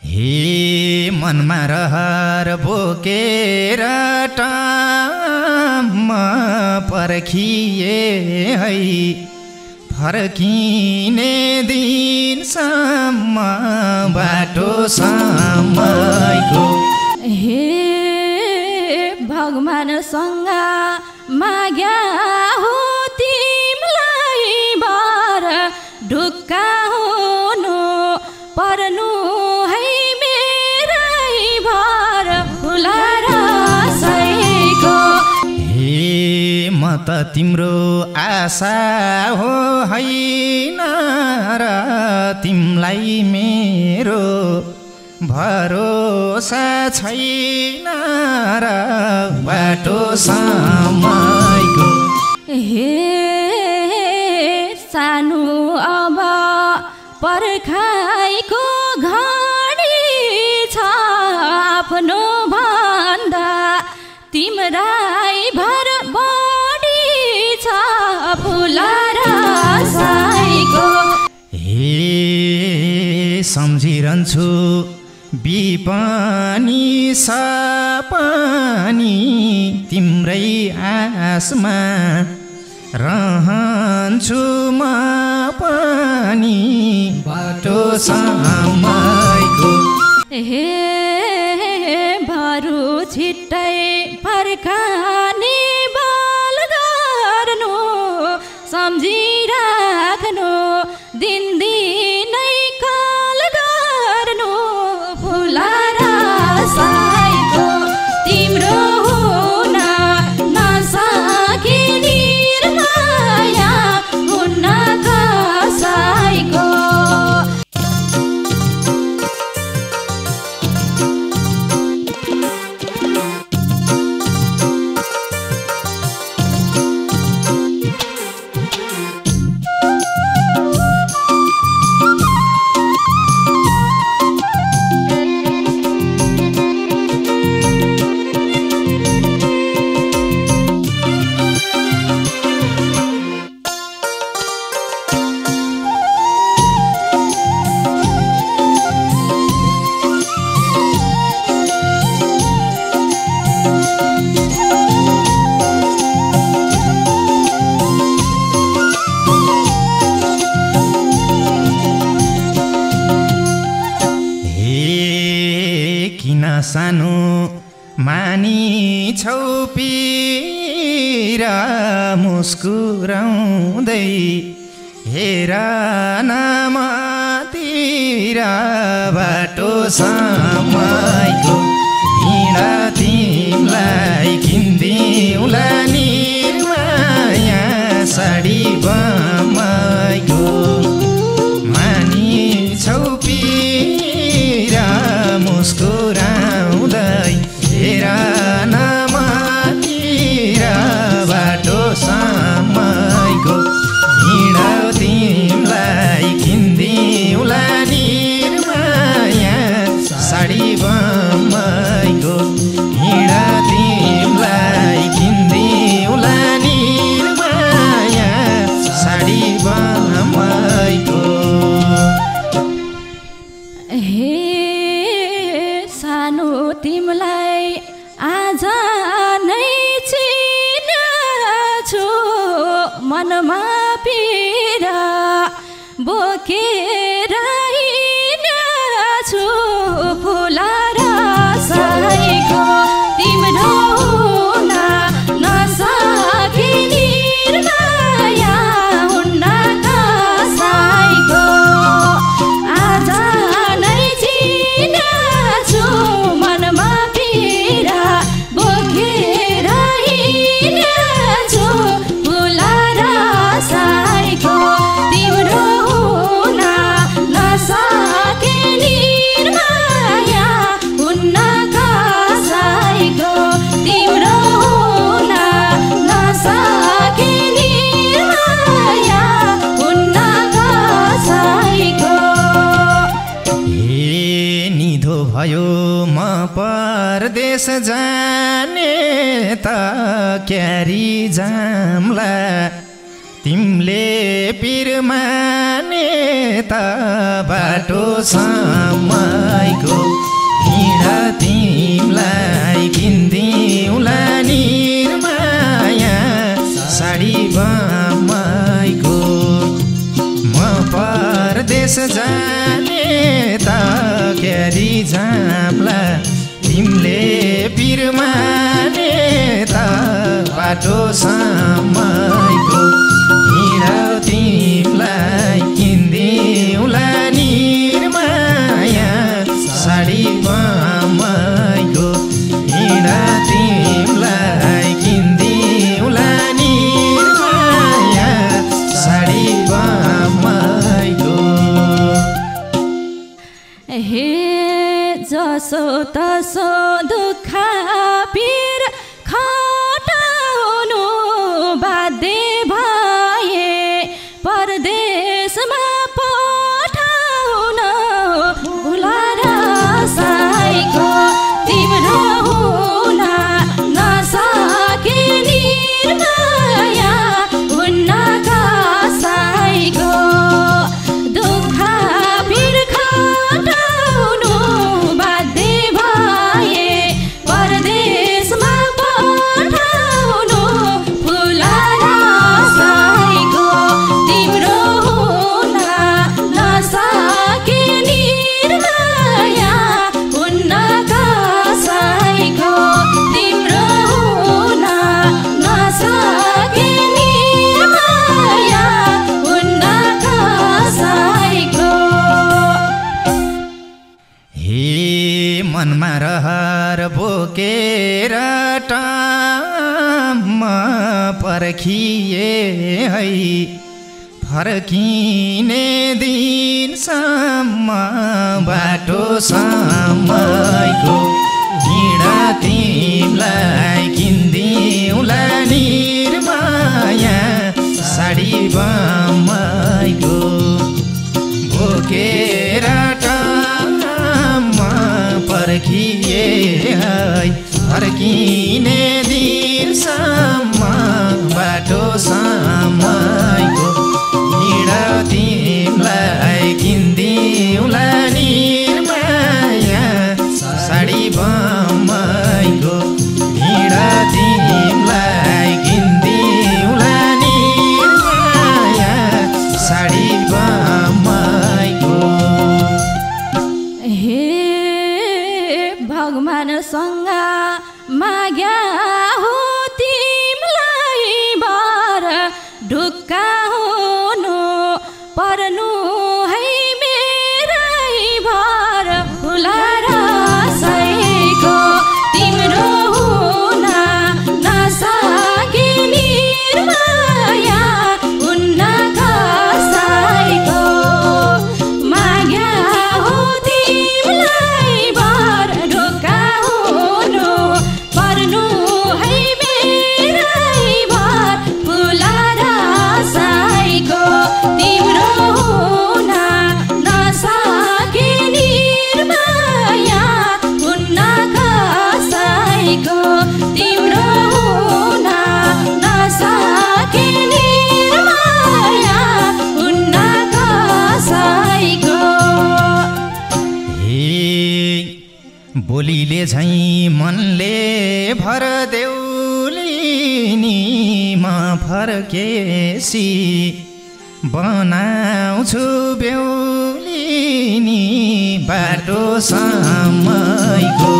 हे मनमा रहर बोकेर टाममा पर्खिए है फर्किने दिनसम्म बाटो समयको। हे भगवानसँग माग्या हो तिमलाई बर ढुक्का हुनु पर्नु है मेरै भर फुलार सैको। हे म त तिम्रो आशा हो हैन र तिमलाई मेरो भरोसा छैन र बाटो समयको। हे सानो अब पर्खाइको घडी छ आफ्नो भन्दा तिम्रै भर बढी छ फुलार साइको। हे सम्झिरहन्छु बिपनी सपनी तिम्रै आसमा रहन्छु म पनि बाटो समयको। हे बरु छिट्टै फर्काने बल गर्नु सम्झिराख्नु दिनदिनै कल गर्नु फुलार साइको। तिम्रो हुन नसके निर्माया हुन्न कसैको। सानो मानी छौ पिर मुस्कुराउँदै हेर नमतिर बाटो समयको। हिँड तिमीलाई किन्दिउँला निर्माया साडी बमैको। मानी छौ पिर मुस्कुराउँदै हेर नमतिर बाटो समयको। हिँड तिमीलाई किन्दिउँला निर्माया साडी बमैको। हिँड तिमीलाई किन्दिउँला निर्माया साडी बमैको। हे सानो तिमलाई आज नै चिन्छु मनमा पीडा बोकेर हिँड्छु फुलार साइको। तिम्रो हुन नसके निर्माया हुन्न कसैको। आज नै चिन्छु मनमा पीडा बोकेर हिँड्छु फुलार साइको। तिम्रो हुन नसके निर्माया हुन्न कसैको। तिम्रो हुन नसके निर्माया हुन्न कसैको। हे निधो भयो म परदेश जाने त क्यारी जाम्ला तिमीले पिर माने त बाटो समयको। बाटो समयको हिँड तिमीलाई किन्दिउँला निर्माया साडी पमैको हिँड तिमीलाई किन्दिउँला निर्माया साडी पमैको हे जसो तसो दुःख पीर खटाउनु बाध्य भए परदेशमा पठाउन भुलाएर साईको तिम्रो हुन नसके निर्माया हुन्न कसैको दुःख पीर खटाउनु बाध्य भए परदेशमा पठाउनु भुलाएर साईको तिम्रो हुन नसके निर्माया हुन्न कसैको तिम्रो हुन नसके निर्माया हुन्न कसैको हे मनमा रहर बोकेर टाममा पर्खिए है फर्किने दिनसम्म बाटो समयको हिँड तिमीलाई किन्दिउँला निर्माया साडी बमैको बोकेर टाममा पर्खिए है फर्किने दिनसम्म बाटो समयको हिँड तिमीलाई किन्दिउँला निर्माया साडी बमैको हिँड तिमीलाई किन्दिउँला निर्माया साडी बमैको हे भगवानसँग माग्या हो तिमीलाई बर ढुक्का हुनु पर्नु है मेरै भर भुलाएर साईको तिम्रो हुन नसके निर्माया हुन्न कसैको माग्या हो तिमीलाई बर ढुक्का हुनु पर्नु है मेरै भर भुलाएर साईको तिम्रो हुन नसके निर्माया हुन्न कसैको तिम्रो हुन नसके निर्माया हुन्न कसैको हे बोलीले झैँ मनले भर देउलिनीमा फर्केसी बनाउँछु बेउलिनी बाटो समयको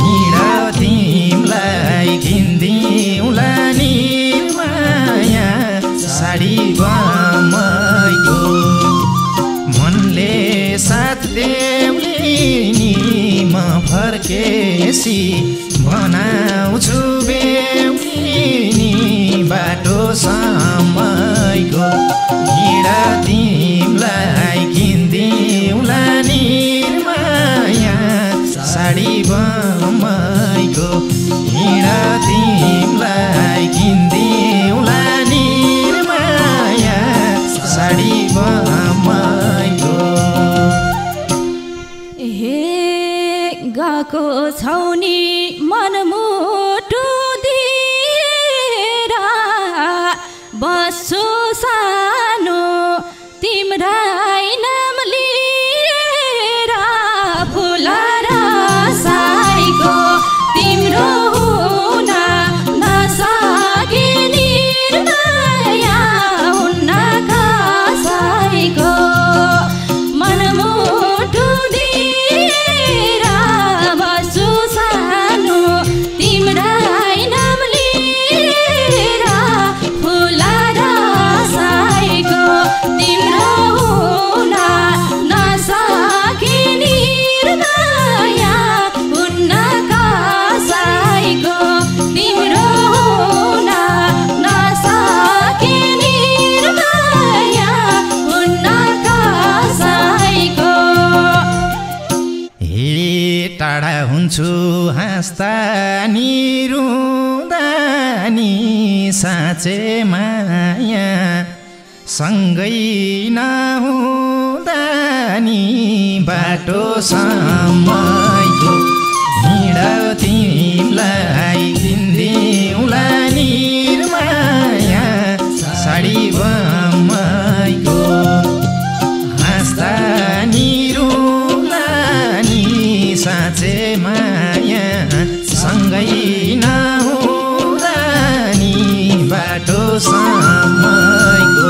हिँड तिमीलाई किन्दिउँला निर्माया साडी बमैको मनले साथ देउलिनीमा फर्केसी बनाउँछु बेउलिनी बाटो समयको हिँड तिमीलाई किन्दिउँला निर्माया साडी बमैको हिँड तिमीलाई किन्दिउँला निर्माया साडी बमैको हे गएको छौ नि मनमुटु दिएर बस्छु सानो तिम्रै नाम लिएर भुलाएर साईको तिम्रो हुन नसके निर्माया हुन्न कसैको मनमुटु दिएर बस्छु सानो तिम्रै हे टाढा हुन्छु हाँस्दा नि रुँदा नि साँचे माया सँगै नहुँदा नि बाटो समयको हिँड तिमीलाई दिन्दिउँला निर्माया साडी बम्मैको हाँस्दा नि रुँदा नि साँचे माया सँगै नहुँदा नि बाटो समयको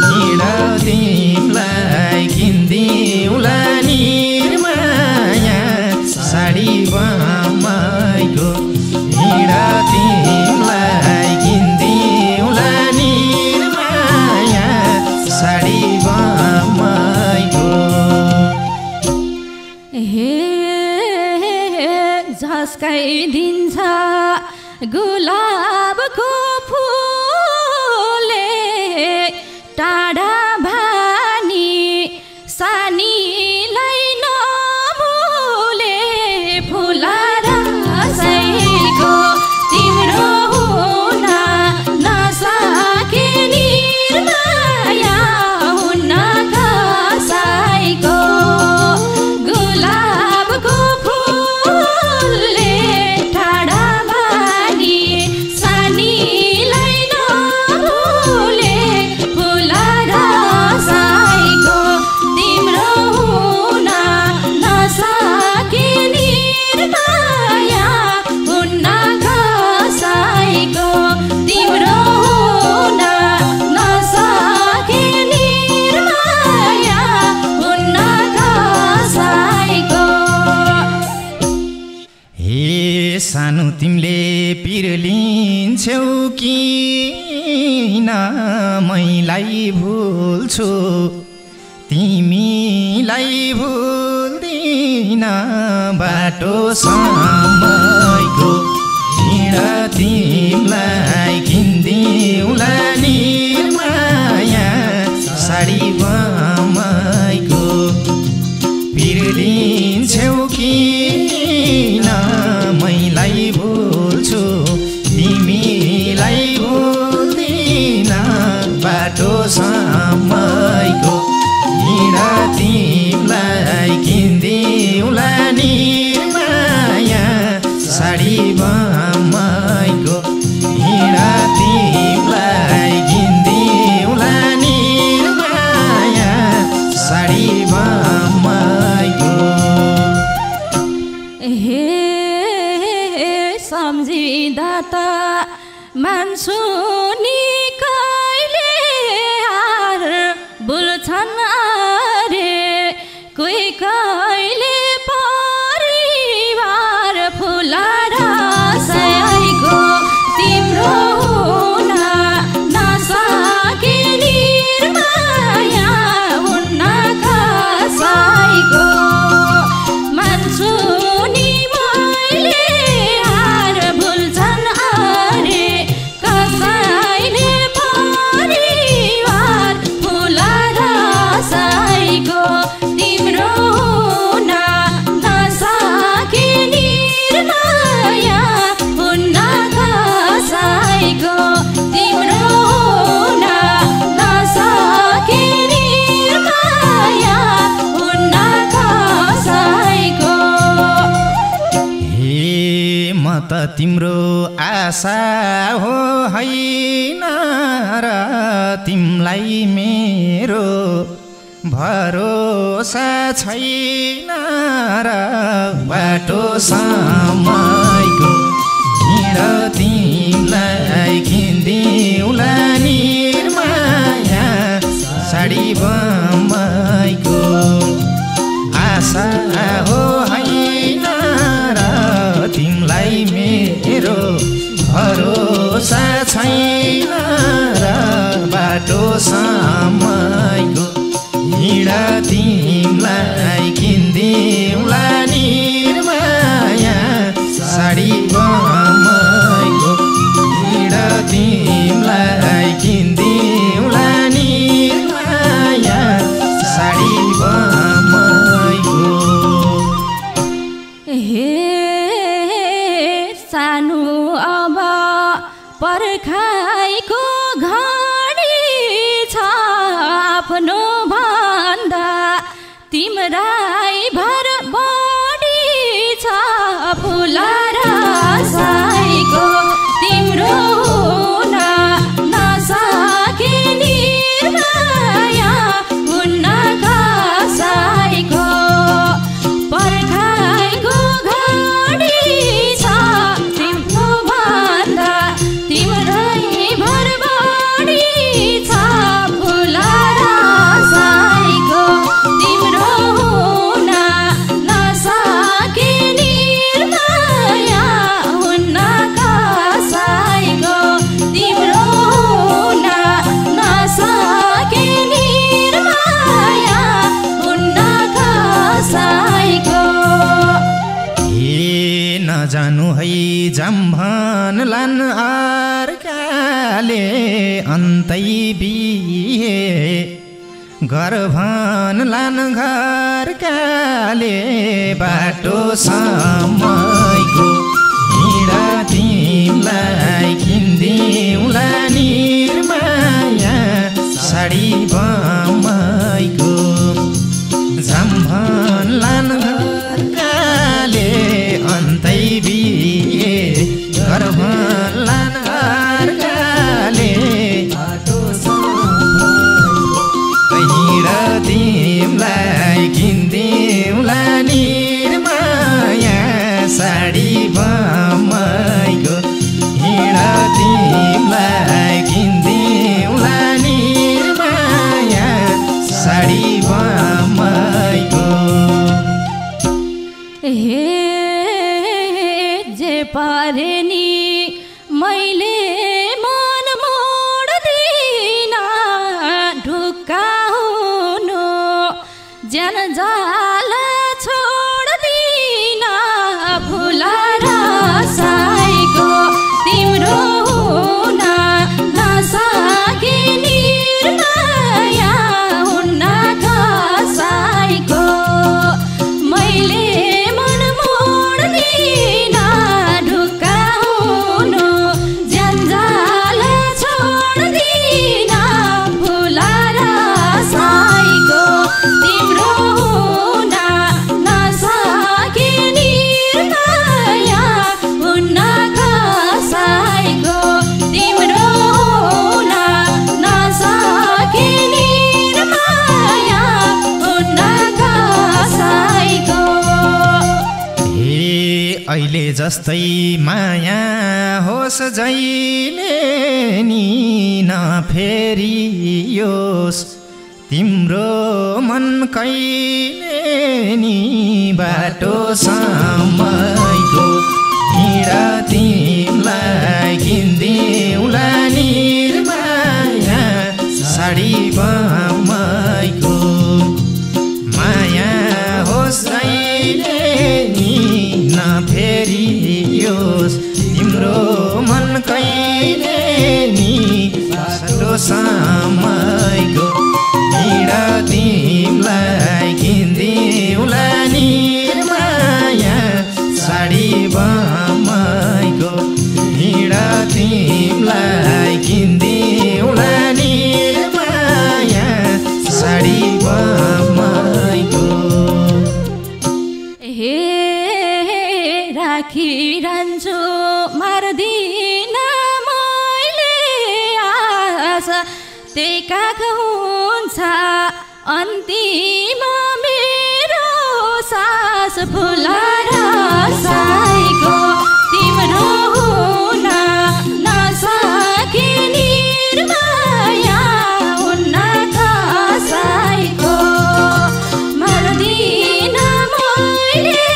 हिँड तिमीलाई किन्दिउँला निर्माया साडी बम्मैको हिँड तिमीलाई किन्दिउँला निर्माया साडी बम्मैको हे झस्काइदिन्छ गुलाबको फुलले टाढा भानी सानीलाई नभुले फुलार सैको तिम्रो हुन नसके निर्माया हुन कसैको गुलाबको फुलले टाढा भानी सानीलाई नभुले फुलार सैको तिम्रो हुन नसके निर्माया हुन कसैको तिम्रो हुन नसके निर्माया हुन कसैको हे सानो तिमीले पिर्लिन्छौ किन मैलाई भुल्छु तिमीलाई भुल्दिन बाटो समयको हिँड तिमीलाई किन्दिउँला निर्माया साडी बम्मैको पिर्लिन्छौ किन मैलाई भुल्छु तिमीलाई भुल्दिन बाटो समयको हिँड तिमीलाई किन्दिउँला निर्माया साडी बम्मैको हिँड तिमीलाई किन्दिउँला निर्माया साडी बम्मैको हे सम्झिँदा त मान्छु नि कहिले हार बोल्छन् अरे कोही कहिले परिवार फुलार सैको तिम्रो हुन नसके निर्माया हुन कसैको मान्छु नि मैले हार भुल्छन् अरे कसैले परिवार फुलार सैको तिम्रो हुन नसके निर्माया हुन कसैको तिम्रो हुन नसके निर्माया हुन कसैको हे म त तिम्रो आशा हो हैन र तिमीलाई मेरो भरोसा छैन र बाटो समयको हिँड तिमीलाई किन्दिउँला निर्माया साडी बम्मैको आशा हो हैन र तिमीलाई मेरो भरोसा छैन र बाटो समयको हिँड तिमीलाई किन्दिउँला निर्माया साडी बम्मैको हिँड तिमीलाई किन्दिउँला निर्माया साडी बम्मैको पर्खाइको घडी छ आफ्नो भन्दा तिम्रै भर बढी छ फुला रसाइको तिम्रो हुन नसके निर्माया हुन्न कसैको पर्खाइको घडी छ तिम्रो भन्दा तिम्रै भर बढी छ फुला रसाइको तिम्रो हुन नसके निर्माया हुन्न कसैको तिम्रो हुन नसके निर्माया हुन्न कसैको नजानु है जम्भन लान अर्काले अन्तै बिहे गर्भन लान घरकाले बाटो समयको हिँडा तिमीलाई किन्दिउँला निर्माया साडी बमैको जम्भन लान घरकाले अन्तै बिहे गर्भन लान घरकाले बाटो हिँडा तिमीलाई किन्दिउँला निर्माया साडी बमैको हिँडा तिमीलाई किन्दिउँला निर्माया साडी बमैको हे जे पारे नि मैले मन मोड्दिन ढुक्का हुनु ज्यान जाला छोड्दिन फुला रसाइको तिम्रो हुन नसके निर्माया हुन्न कसैको मैले मन मोड्दिन ढुक्का हुनु ज्यान जाला छोड्दिन फुला रसाइको तिम्रो हुन नसके निर्माया हुन्न कसैको तिम्रो हुन नसके निर्माया हुन्न कसैको हे अहिले जस्तै माया होस् जहिले नि नफेरियोस् तिम्रो मन कहिले नि बाटो समयको हिँडा तिमीलाई किन्दिउँला निर्माया साडी बमैको माया होस् जहिले नि नफेरियोस् तिम्रो मन कहिले नि बाटो समयको हिँडा तिमीलाई किन्दिउँला निर्माया साडी बमैको हिँडा तिमीलाई किन्दिउँला निर्माया साडी बमैको हे राखिरहन्छु मार्दिन मैले आशा त्यही काख हुन्छ अन्तिम मेरो सास फुला रसाइको तिम्रो हुन नसके निर्माया हुन्न कसैको मर्दिन मैले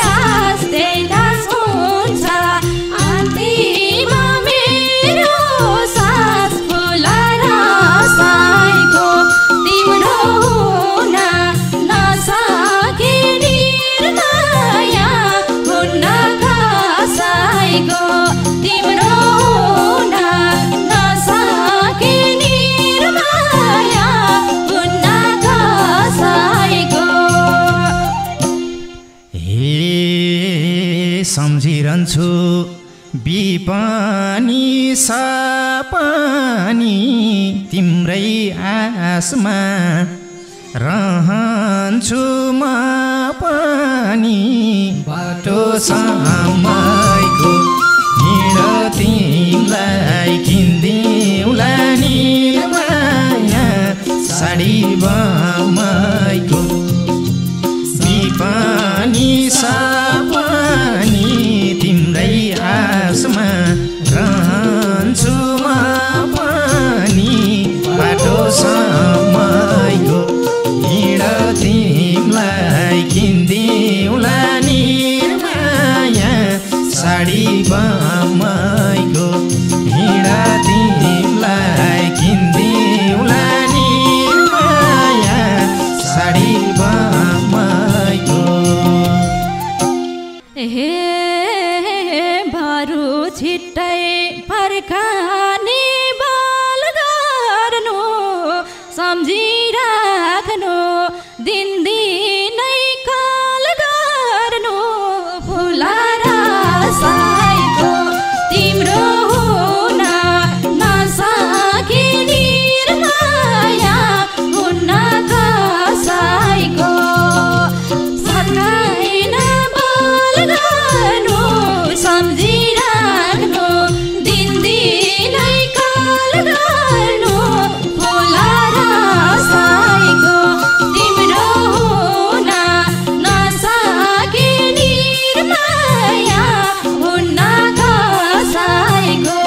आस त्यही दास हुन्छ अन्तिम मेरो सास फुला रसाइको तिम्रो हुन नसके निर्माया हुन्न कसैको तिम्रो हुन नसके निर्माया हुन्न कसैको हे सम्झिरहन्छु बिपनी सपनी तिम्रै आसमा रहन्छु म पनि बाटो समयको हिँड तिमीलाई किन्दिउँला नि माया साडी बमैको बिपनी सपनी तिम्रै आसमा रहन्छु म पनि बाटो समयको हिँड तिमीलाई किन्दिउँला नि माया साडी बमैको हिँड तिमीलाई किन्दिउँला नि माया साडी बमैको बरु छिट्टै फर्काने बाल गर्नु सम्झिराख्नु दिनदिनै काल गर्नु फुलाएर साइको तिम्रो हुन नसके निर्माया हुन्न कसैको फर्काइन बाल गर्नु सम्झिराख्नु दिनदिनै काल गर्नु फुलाएर साइको तिम्रो हुन नसके निर्माया हुन्न कसैको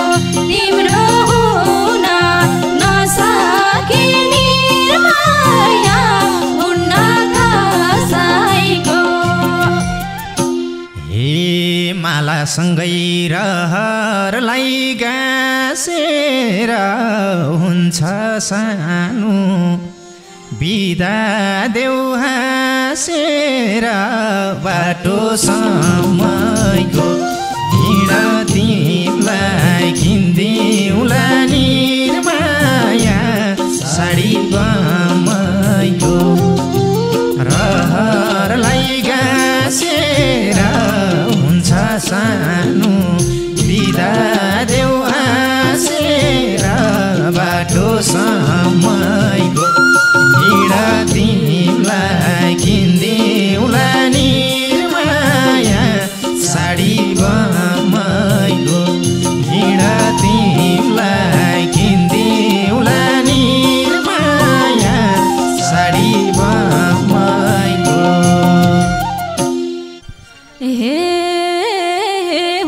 तिम्रो हुन नसके निर्माया हुन्न कसैको हे मालासँगै रहरलाई गाँसेर हुन्छ सानो बिदा देऊ हाँसेर बाटो समयको हिँड तिमीलाई किन्दिउँला नि माया साडी बमैको रहरलाई गाँसेर हुन्छ सानो बिदा देऊ हाँसेर बाटो समयको हिँड तिमीलाई किन्दिउँला नि माया साडी बमैको हिँड तिमीलाई किन्दिउँला नि माया साडी बमैको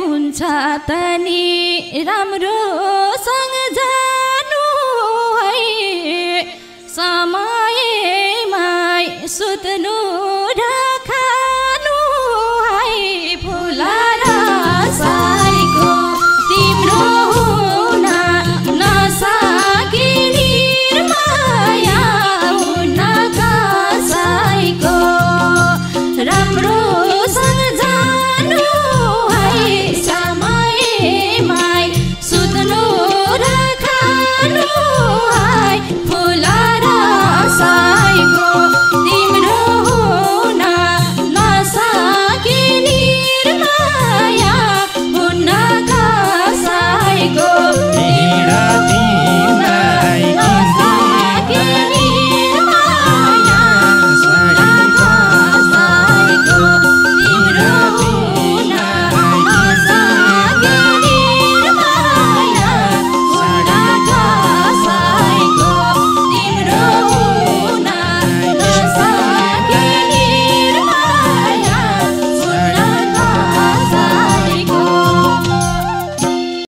हुन्छ त नि राम्रो